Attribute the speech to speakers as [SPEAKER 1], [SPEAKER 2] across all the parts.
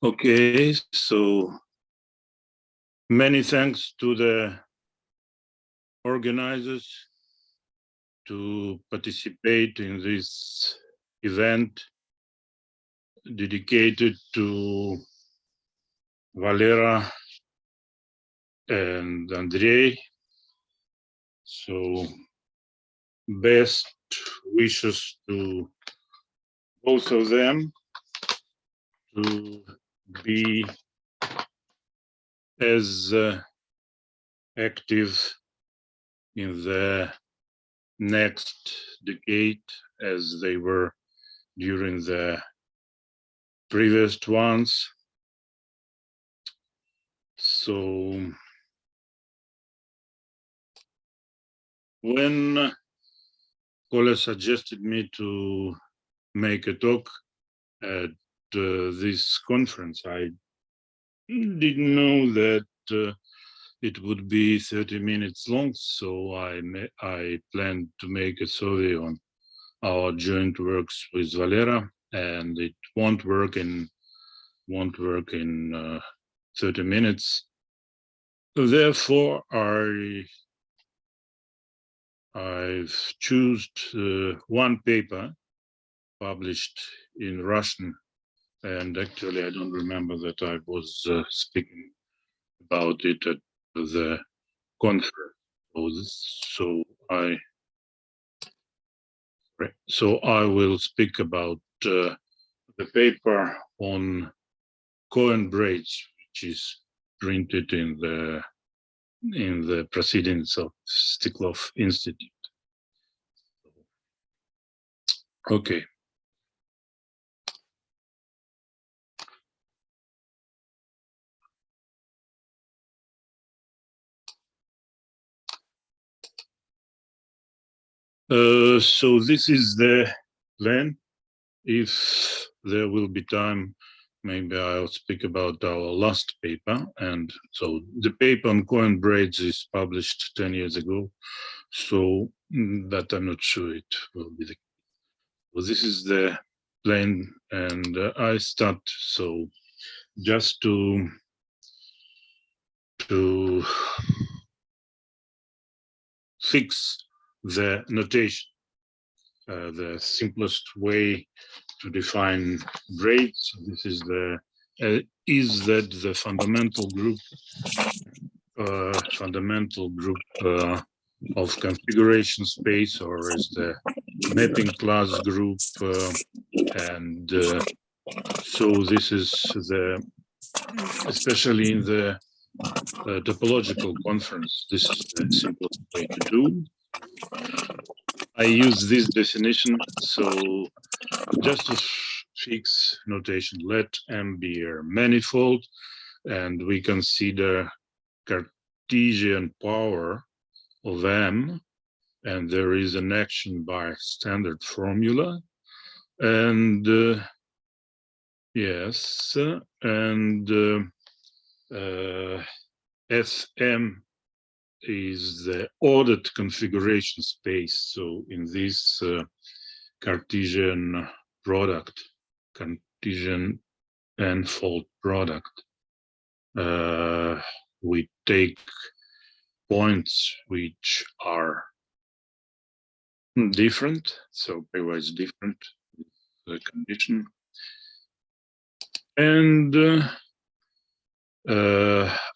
[SPEAKER 1] Okay, so many thanks to the organizers to participate in this event dedicated to Valerii and Andrei. So best wishes to both of them to be as active in the next decade as they were during the previous ones. So when Kola suggested me to make a talk at this conference, I didn't know that it would be 30 minutes long, so I planned to make a survey on our joint works with Valerii, and it won't work in 30 minutes. Therefore, I've chosen one paper published in Russian, and actually I don't remember that I was speaking about it at the conference. So I will speak about the paper on coin braids, which is printed in the proceedings of Stiklov Institute. Okay. So this is the plan. If there will be time, maybe I'll speak about our last paper. And so the paper on coin braids is published 10 years ago. So, but I'm not sure it will be the. Well, this is the plan, and I start. So, just to fix the notation, the simplest way to define braids. This is the fundamental group of configuration space, or is the mapping class group, and so this is especially in the topological conference, this is the simplest way to do. I use this definition, so just to fix notation, let M be a manifold, and we consider Cartesian power of M, and there is an action by standard formula, and yes, and Fm is the ordered configuration space. So in this Cartesian product, Cartesian n-fold product, we take points which are different, so pairwise different, the condition, and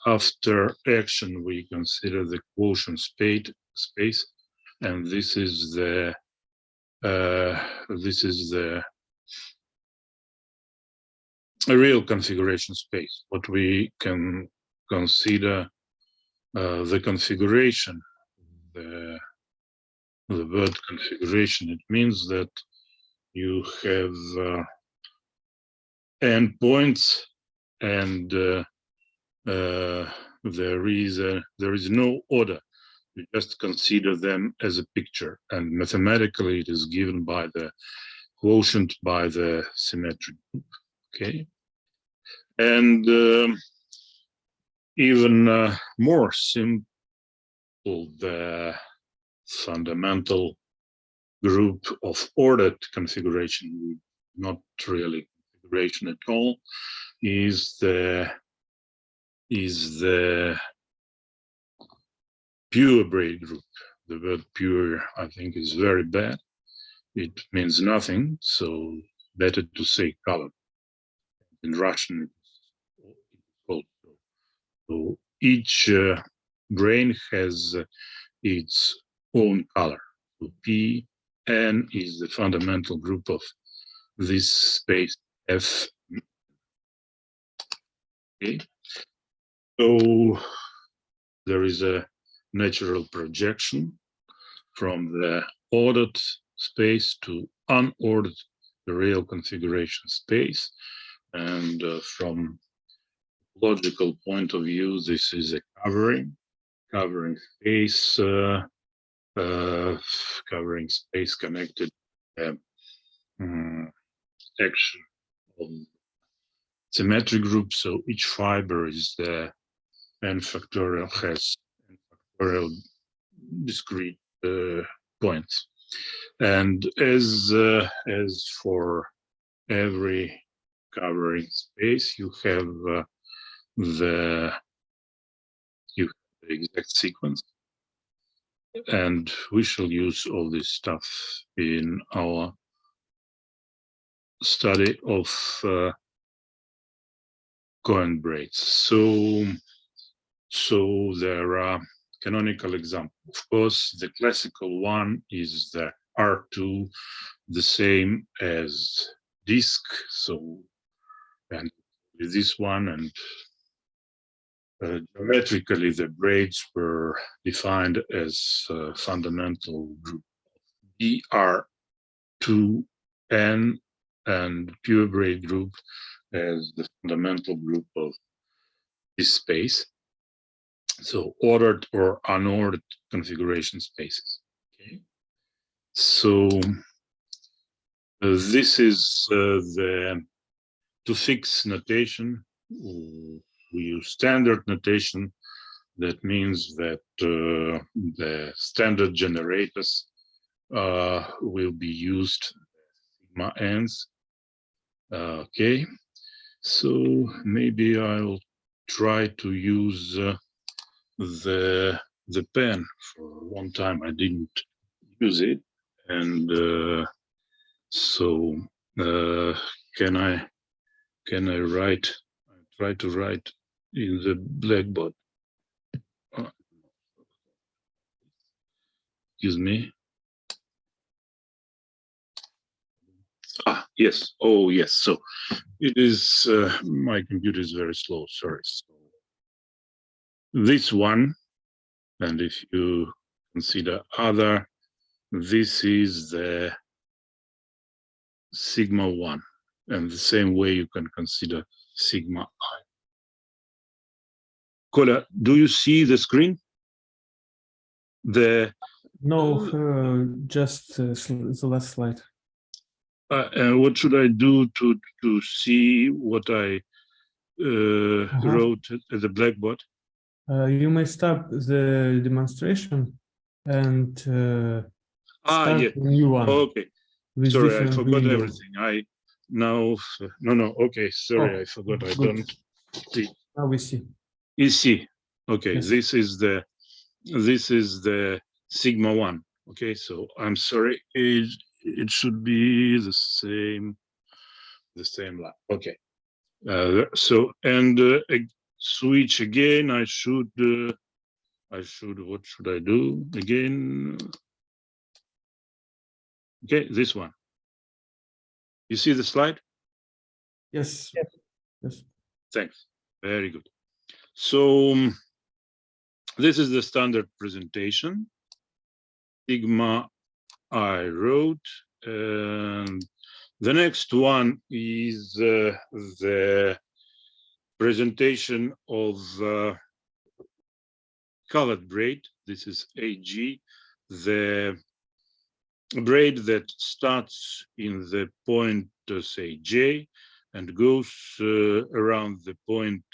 [SPEAKER 1] after action we consider the quotient space, and this is the real configuration space. What we can consider the configuration, the word configuration. It means that you have endpoints, and there is no order. You just consider them as a picture, and mathematically it is given by the quotient by the symmetry group. Okay, and even more simple, the fundamental group of ordered configuration, not really configuration at all, is the pure braid group. The word pure, I think, is very bad. It means nothing, so better to say color. In Russian, it's called. So each grain has its own color. So Pn is the fundamental group of this space F. Okay. So there is a natural projection from the ordered space to unordered, the real configuration space. And from logical point of view, this is a covering space, covering space connected action of symmetric group. So each fiber is the n factorial has n factorial discrete points, and as for every covering space, you have the exact sequence, and we shall use all this stuff in our study of coin braids. So there are canonical examples. Of course, the classical one is the R2, the same as disk. So, and this one, and geometrically, the braids were defined as a fundamental group BR2N, and pure braid group as the fundamental group of this space. So ordered or unordered configuration spaces. Okay. So this is the to fix notation. We use standard notation. That means that the standard generators will be used sigma n's. Okay, so maybe I'll try to use the pen. For a long time I didn't use it, and so can I write? I try to write in the blackboard. Excuse me. Yes. Oh, yes. So it is. My computer is very slow. Sorry. So this one, and if you consider other, this is the sigma 1, and the same way you can consider sigma I. Kola, do you see the screen?
[SPEAKER 2] No, just the last slide.
[SPEAKER 1] And what should I do to see what I wrote at the blackboard?
[SPEAKER 2] You may stop the demonstration and start
[SPEAKER 1] yeah.
[SPEAKER 2] a new one.
[SPEAKER 1] Okay. Sorry, I forgot everything. No. Okay, sorry, I forgot. I don't see.
[SPEAKER 2] Now we see.
[SPEAKER 1] You see. Okay,
[SPEAKER 2] Yes.
[SPEAKER 1] this is the sigma 1. Okay, so I'm sorry. It should be the same line. Okay. So and switch again. I should. What should I do again? Okay, this one. You see the slide?
[SPEAKER 2] Yes. Yes.
[SPEAKER 1] Thanks. Very good. So this is the standard presentation. Sigma I wrote, and the next one is the presentation of colored braid. This is AG, the braid that starts in the point, say, J, and goes around the point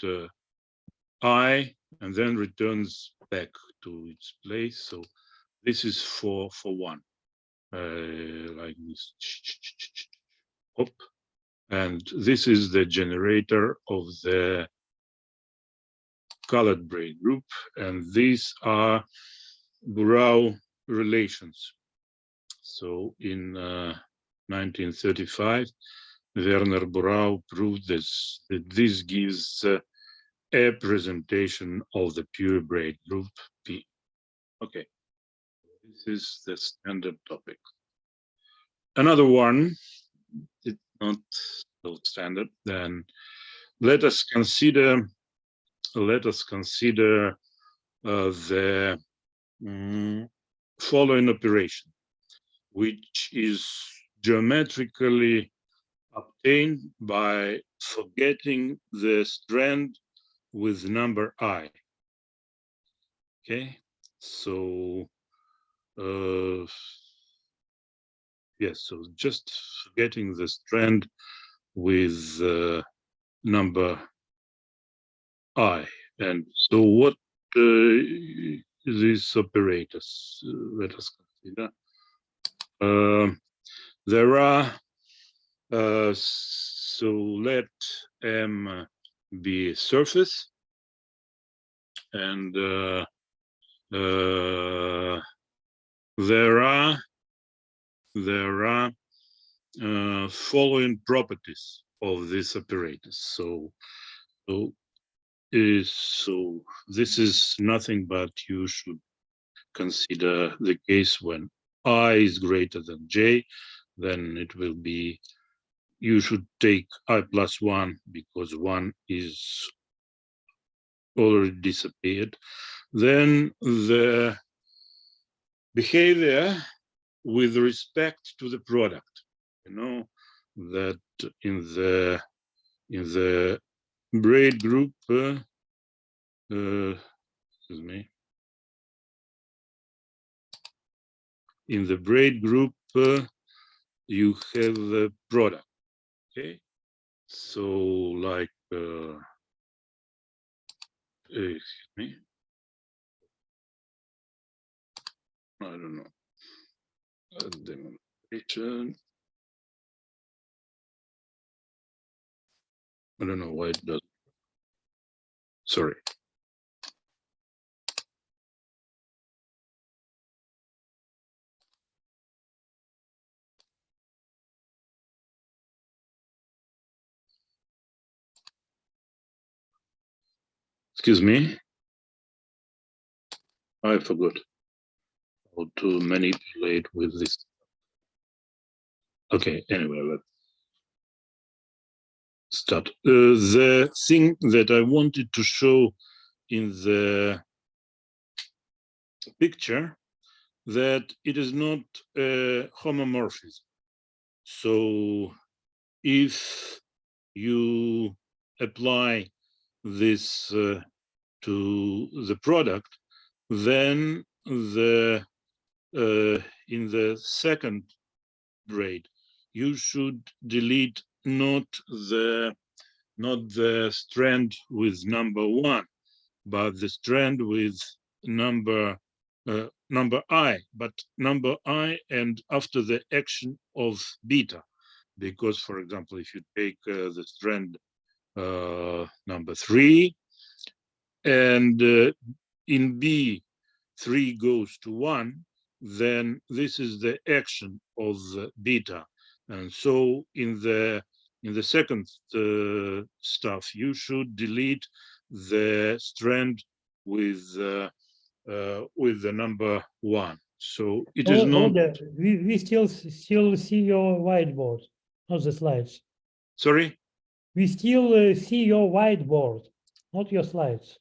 [SPEAKER 1] I, and then returns back to its place. So this is for 1, like this. Hop, And this is the generator of the colored braid group, and these are Burau relations. So in 1935, Werner Burau proved that this gives a presentation of the pure braid group P. Okay, this is the standard topic. Another one, it's not so standard. Then let us consider the following operation, which is geometrically obtained by forgetting the strand with number I. Okay, so yes, so just forgetting the strand with number I. And so what these operators, let us consider. There are, so let M be a surface, and there are following properties of this apparatus. So this is nothing but you should consider the case when I is greater than J, then it will be, you should take I plus 1 because 1 is already disappeared. Then the behavior with respect to the product, you know, that in the braid group, excuse me, in the braid group, you have the product. Okay, so like, excuse me, I don't know, demonstration. I don't know why it does. Sorry. Excuse me. I forgot how to manipulate with this. Okay, anyway, let's start. The thing that I wanted to show in the picture, that it is not a homomorphism. So if you apply this to the product, then the in the second braid, you should delete not the strand with number 1, but the strand with number I, but number I and after the action of beta, because for example, if you take the strand number 3 and in B 3 goes to 1, then this is the action of beta, and so in the second stuff you should delete the strand with the number 1. So it is not.
[SPEAKER 3] We still see your whiteboard, not the slides.
[SPEAKER 1] Sorry?
[SPEAKER 3] We still see your whiteboard, not your slides.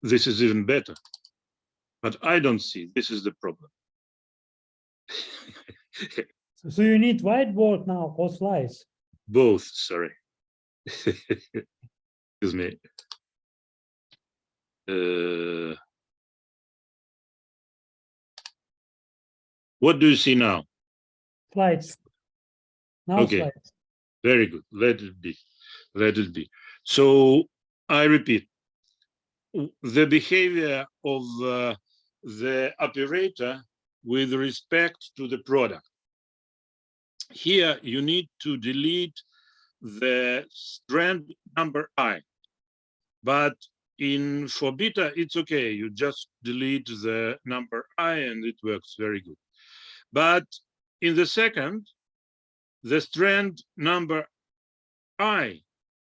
[SPEAKER 1] This is even better, but I don't see. This is the problem.
[SPEAKER 3] So you need whiteboard now or slides?
[SPEAKER 1] Both, sorry. Excuse me. What do you see now?
[SPEAKER 3] Slides. Now
[SPEAKER 1] okay,
[SPEAKER 3] slides.
[SPEAKER 1] Very good. Let it be. Let it be. So I repeat, the behavior of the operator with respect to the product. here you need to delete the strand number I, but for beta it's okay, you just delete the number I and it works very good. But in the second, the strand number I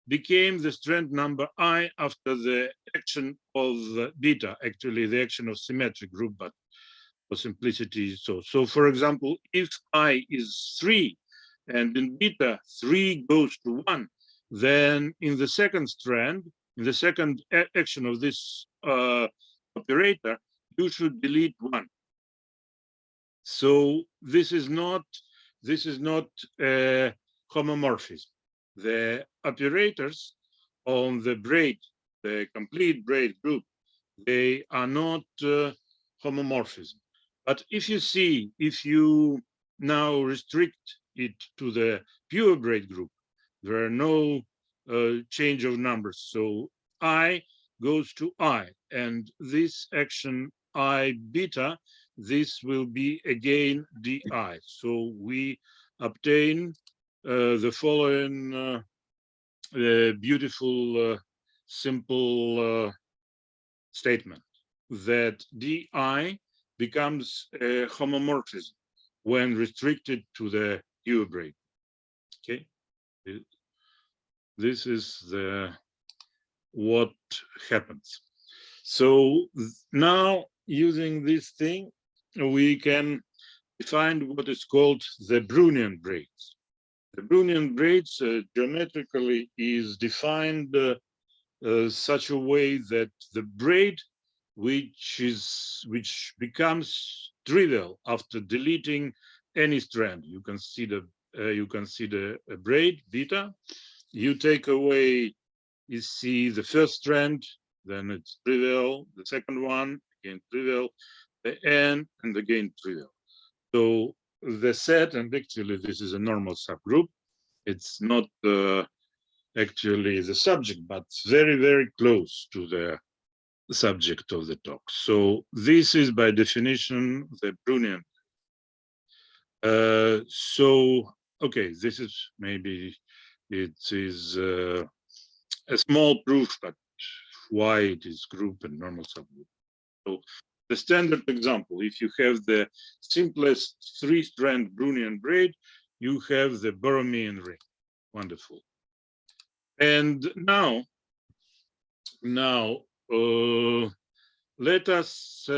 [SPEAKER 1] became the strand number I after the action of beta, actually the action of symmetric group, but for simplicity. So for example, if I is 3 and in beta 3 goes to 1, then in the second strand, in the second action of this operator, you should delete 1. So this is not homomorphism. The operators on the braid, the complete braid group, they are not homomorphism. But if you now restrict it to the pure braid group, there are no change of numbers. So I goes to I, and this action I beta, this will be again di. So we obtain the following beautiful, simple statement, that di becomes a homomorphism when restricted to the pure braid. Okay, this is what happens. So now, using this thing, we can define what is called the Brunian braids. The Brunian braids geometrically is defined such a way that the braid which becomes trivial after deleting any strand. You consider a braid beta. You take away, you see the first strand, then it's trivial. The second one again trivial. The n and again trivial. So the set, and actually this is a normal subgroup. It's not actually the subject, but very, very close to the subject of the talk. So this is by definition the Brunian. So, okay, this is maybe, it is a small proof, but why it is group and normal subgroup. So the standard example, if you have the simplest 3-strand Brunian braid, you have the Borromean ring. Wonderful. And now let us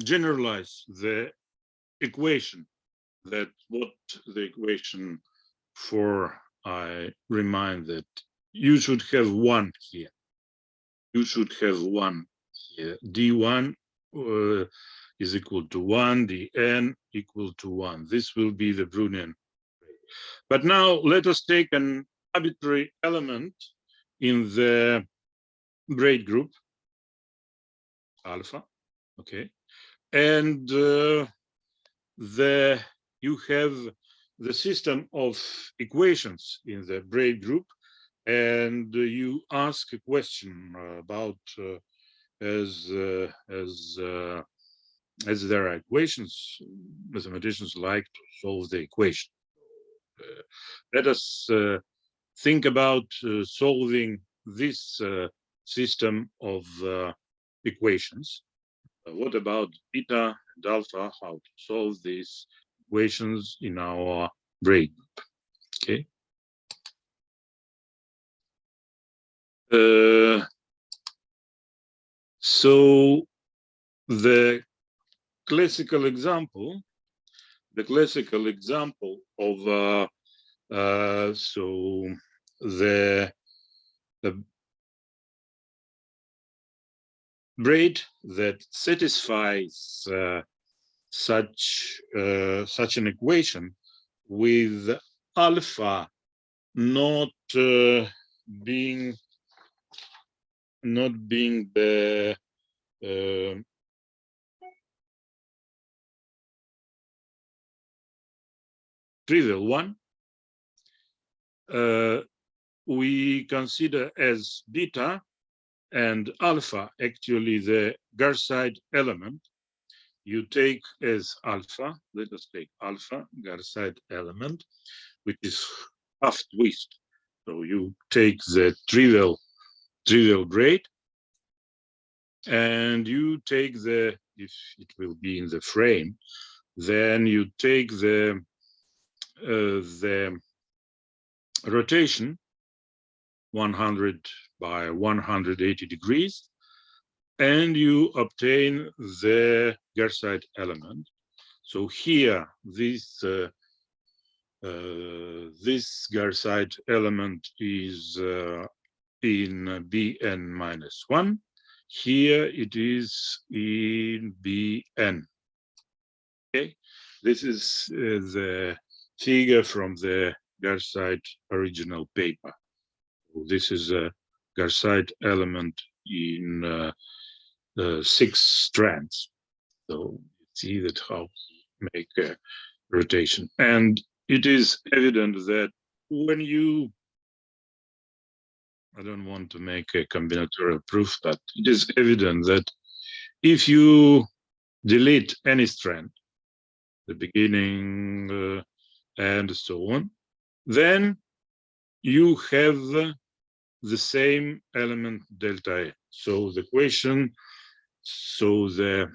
[SPEAKER 1] generalize the equation. That what the equation for, I remind that you should have 1 here. You should have 1 here. D1 is equal to 1, dn equal to 1. This will be the Brunian. But now let us take an arbitrary element in the braid group, alpha, okay, and you have the system of equations in the braid group, and you ask a question about as there are equations, mathematicians like to solve the equation. Let us think about solving this system of equations. What about beta and alpha? How to solve these equations in our braid group? Okay. So the classical example of so the braid that satisfies such an equation with alpha not being the trivial one, we consider as beta and alpha actually the Garside element, you take as alpha, let us take alpha, Garside element, which is half twist. So you take the trivial braid, and you take the, if it will be in the frame, then you take the rotation 100 by 180 degrees, and you obtain the Garside element. So here, this Garside element is in Bn-1. Here it is in Bn. Okay, this is the figure from the Garside original paper. This is a Garside element in 6 strands. So you see that how to make a rotation. And it is evident that when you, I don't want to make a combinatorial proof, but it is evident that if you delete any strand, the beginning and so on, then you have the same element delta A. So the equation, so the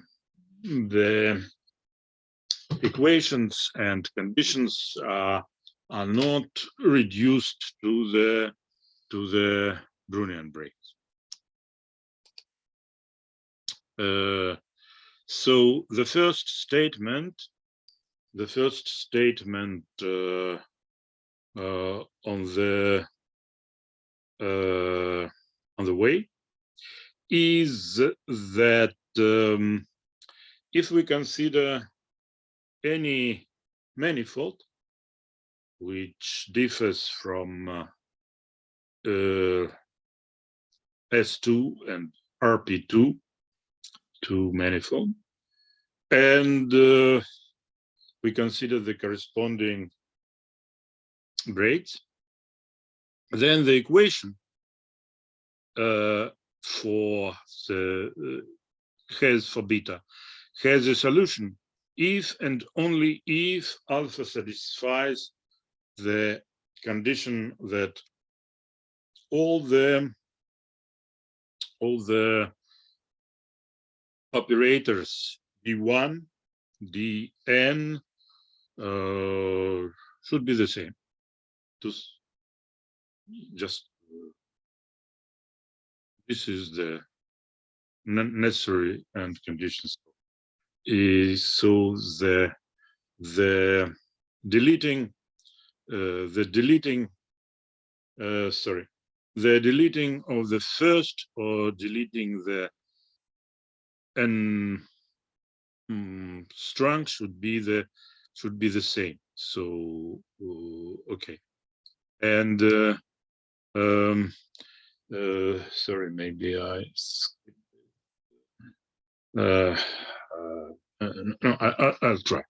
[SPEAKER 1] equations and conditions are not reduced to the Brunian braids. So the first statement on the way is that if we consider any manifold which differs from S2 and RP2 to manifold, and we consider the corresponding braids, then the equation for beta has a solution if and only if alpha satisfies the condition that all the operators d1, dn should be the same. Just this is the necessary and conditions. So the deleting of the first or deleting the n strong should be the same. So okay, and sorry, maybe I no, I'll try.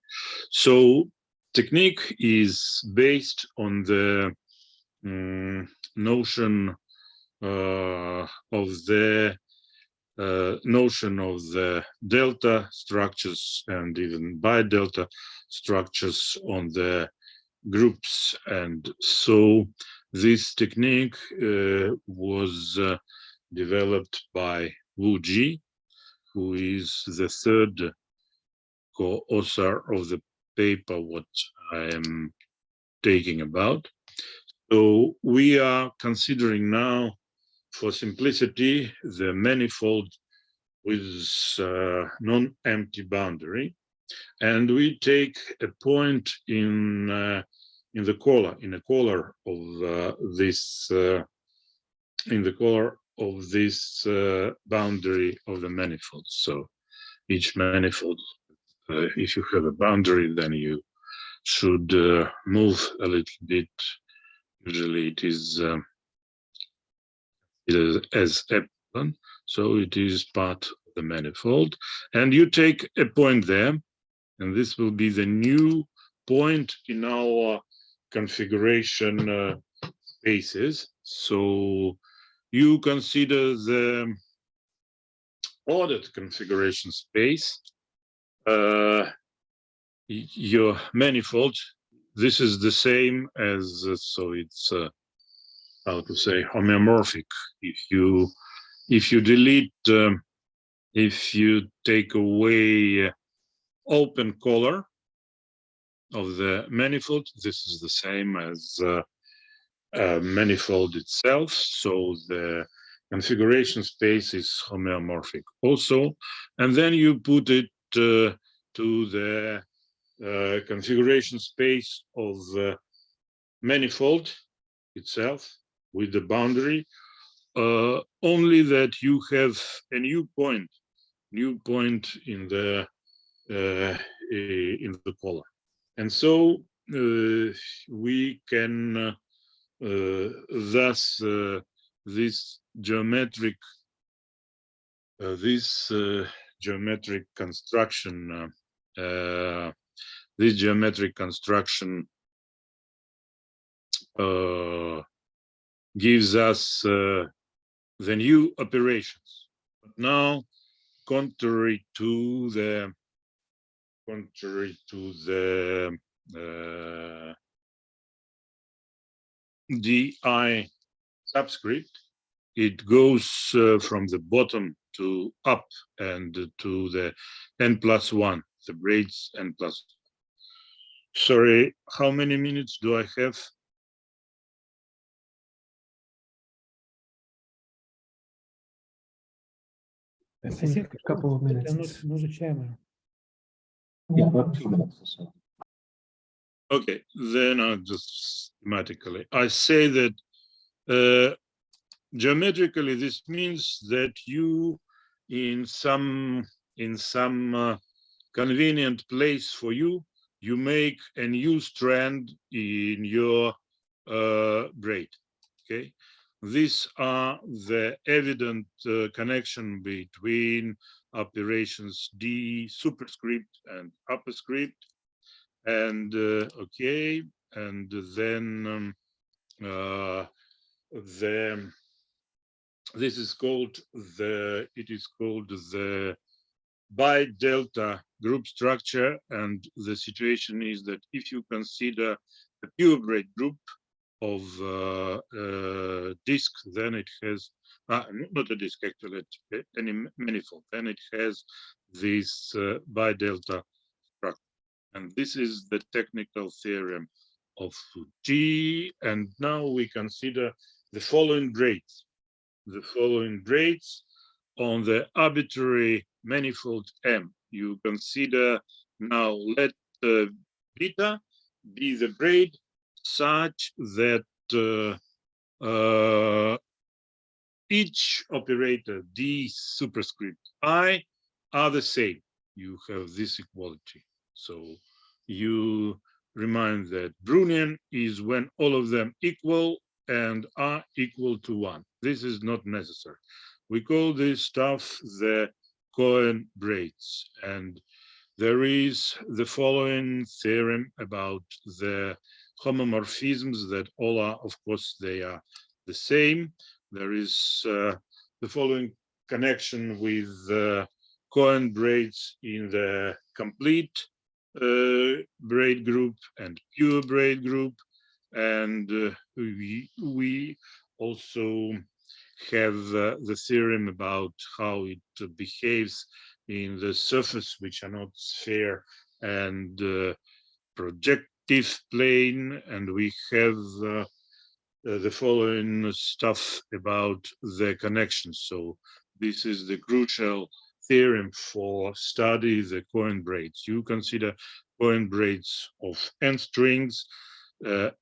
[SPEAKER 1] So technique is based on the notion of the delta structures and even bi-delta structures on the groups. And so this technique was developed by Wu Ji, who is the third co-author of the paper what I am taking about. So we are considering now, for simplicity, the manifold with non-empty boundary, and we take a point in the collar, in a collar of this boundary of the manifold. So each manifold, if you have a boundary, then you should move a little bit. Usually it is as epsilon, so it is part of the manifold, and you take a point there, and this will be the new point in our configuration spaces. So you consider the ordered configuration space your manifold. This is the same as, so it's, how to say, homeomorphic. If you delete, if you take away open color of the manifold, this is the same as manifold itself. So the configuration space is homeomorphic also. And then you put it to the configuration space of the manifold itself with the boundary, only that you have a new point in the color. And so we can thus this geometric construction gives us the new operations. But now, contrary to the DI subscript, it goes from the bottom to up and to the n+1, the braids n+1. Sorry, how many minutes do I have?
[SPEAKER 2] I think a couple of minutes.
[SPEAKER 3] Another chairman.
[SPEAKER 4] Yeah, about 2 minutes or so.
[SPEAKER 1] Okay, then I'll just schematically. I say that geometrically, this means that you, in some convenient place for you, you make a new strand in your braid. Okay, these are the evident connection between operations D superscript and upperscript. And okay, and then this is called the bi-delta group structure. And the situation is that if you consider a pure braid group of disk, then it has not a disk, actually any manifold, then it has this bi-delta structure. And this is the technical theorem of G. And now we consider the following braids. The following braids on the arbitrary manifold M. You consider now, let beta be the braid such that each operator D superscript I are the same. You have this equality. So you remind that brunian is when all of them equal and are equal to 1. This is not necessary. We call this stuff the Cohen braids. And there is the following theorem about the homomorphisms that all are, of course, they are the same. There is the following connection with Cohen braids in the complete braid group and pure braid group. And we also have the theorem about how it behaves in the surface, which are not sphere and projective plane. And we have the following stuff about the connections. So this is the crucial theorem for study the Cohen braids. You consider Cohen braids of n strings.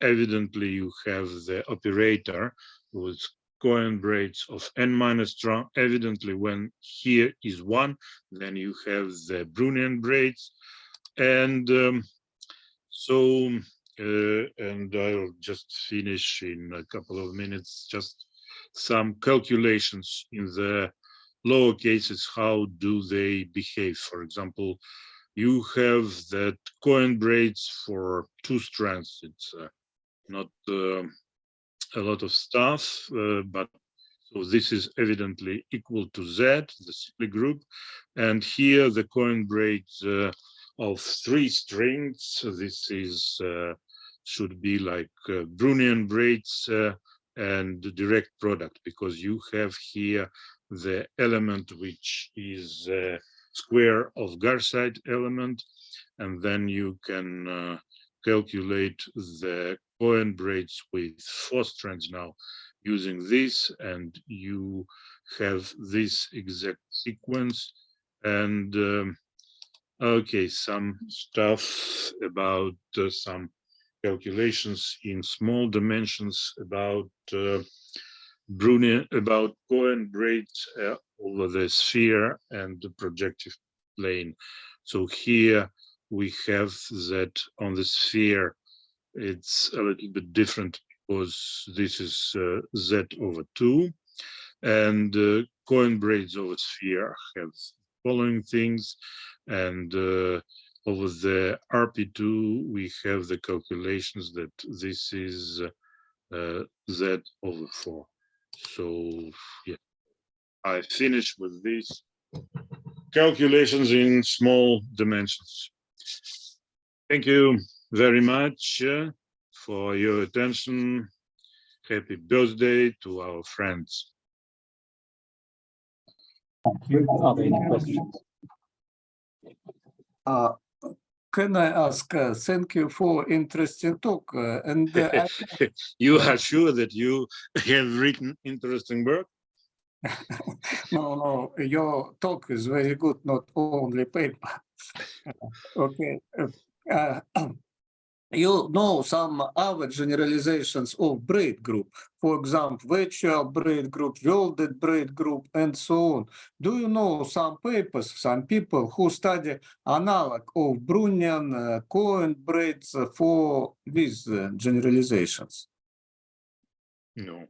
[SPEAKER 1] Evidently, you have the operator with Cohen braids of n-1 strong. Evidently, when here is 1, then you have the Brunian braids. And and I'll just finish in a couple of minutes, just some calculations in the lower cases. How do they behave? For example, you have that Cohen braids for 2 strands. It's not a lot of stuff, but So this is evidently equal to Z, the split group. And here the coin braids of 3 strings. This is should be like brunian braids and direct product, because you have here the element which is square of Garside element, and then you can calculate the coin braids with 4 strands now using this, and you have this exact sequence. And okay, some stuff about some calculations in small dimensions about brunian, about coin braids over the sphere and the projective plane. So here we have that on the sphere it's a little bit different, because this is Z over 2, and coin braids over sphere have following things, and over the RP2 we have the calculations that this is Z over 4. So yeah, I finished with these calculations in small dimensions. Thank you very much for your attention. Happy birthday to our friends.
[SPEAKER 4] Thank you. Are there any questions?
[SPEAKER 5] Can I ask, thank you for interesting talk.
[SPEAKER 1] You are sure that you have written interesting work?
[SPEAKER 5] No, your talk is very good, not only paper. Okay. You know some other generalizations of braid group, for example, virtual braid group, welded braid group, and so on. Do you know some papers, some people who study analog of brunian coin braids for these generalizations?
[SPEAKER 1] No.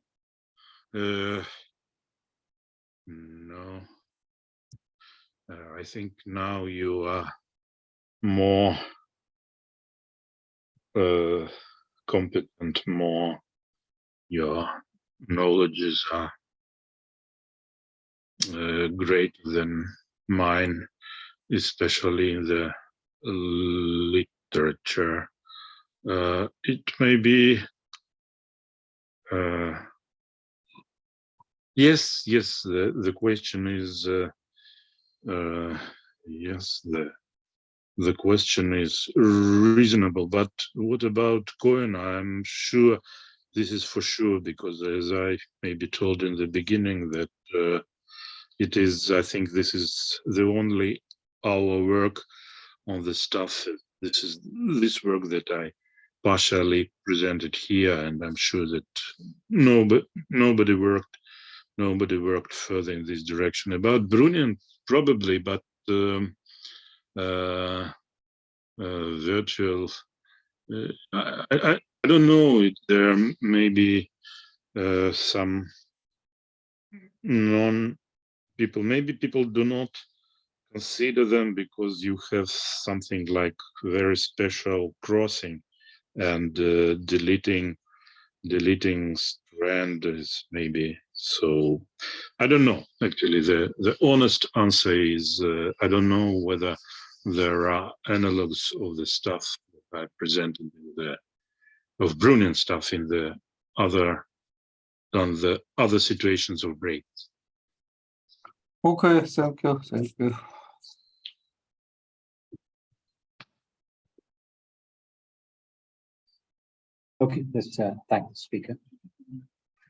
[SPEAKER 1] No. I think now you are more competent, more your knowledges are greater than mine, especially in the literature. It may be yes, the question is yes, the question is reasonable, but what about coin? I'm sure this is for sure, because as I maybe told in the beginning that it is, I think this is the only our work on the stuff. This is this work that I partially presented here, and I'm sure that nobody worked further in this direction. About brunian, probably, but virtual, I don't know. There may be some non-people, maybe people do not consider them because you have something like very special crossing, and deleting strand is maybe. So I don't know. Actually, the honest answer is I don't know whether there are analogs of the stuff that I presented in the of brunian stuff in the other situations of braids.
[SPEAKER 5] Okay, thank you, thank you.
[SPEAKER 4] Okay, let's thank the speaker.